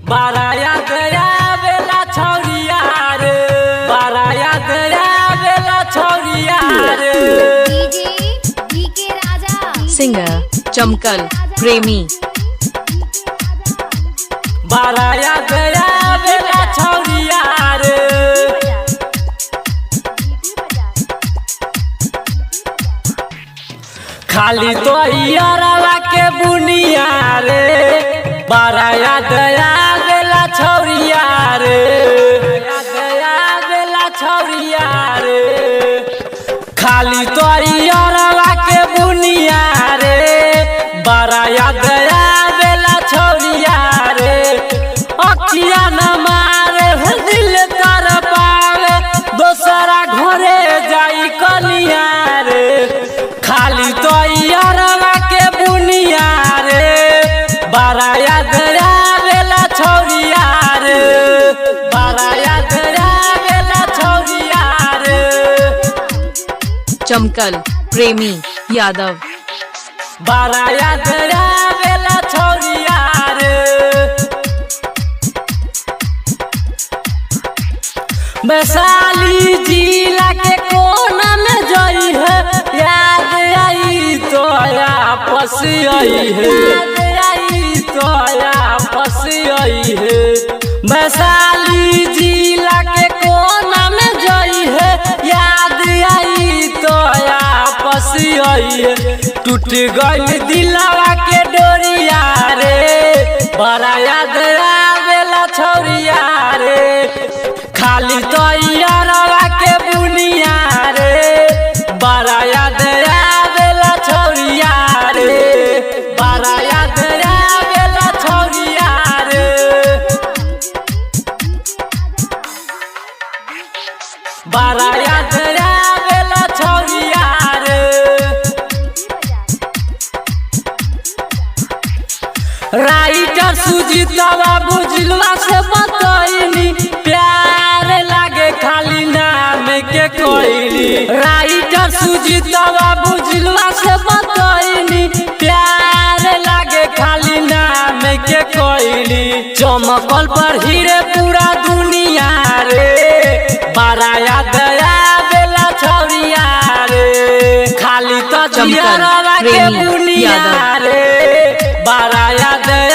बाराया गया बेला छौरिया रे, बाराया गया बेला छौरिया रे। डीके राजा सिंगर चमकल प्रेमी। बाराया गया बेला छौरिया रे, खाली तो यारवा के बुनिया रे। बाराया गया बेला छौरिया रे, गया बेला छौरिया रे, खाली तो यारवा के बुनिया रे। बाराया गया बेला छौरिया रे, अखिया न मारे दिल तर पावे, दोसरा घरे जाई कलिया रे। खाली तो यारवा के बुनिया रे, बाराया गया बेला छौरिया रे, बाराया गया बेला छौरिया रे। चमकल प्रेमी यादव। बाराया गया बेला छौरिया रे, वैशाली जिला के कोना में जई है, याद आई तो आपस आई है, याद आई तो आपस आई है। वैशाली जिला के कोना में जई है, याद आई तो आपस आई है। टूट गई दिलवा के डोरिया रे, बाराया गया बेला छौरिया रे, खाली तो यारवा के बुनिया रे। बाराया गया बेला छौरिया रे, बाराया गया बेला छौरिया रे, बाराया गया बेला छौरिया रे। राइटर सुजीतवा बुझलवा से बतैनी, प्यार लागे खाली नाम के कोइली। राइटर सुजीतवा बुझलवा से बतैनी, प्यार लागे खाली नाम के कोइली। चमकल पर हीरे पूरा दुनिया रे, बाराया गया बेला छौरिया रे, खाली तो चमकल जियरवा के प्रेमी बुनिया यादव। रे, बाराया गया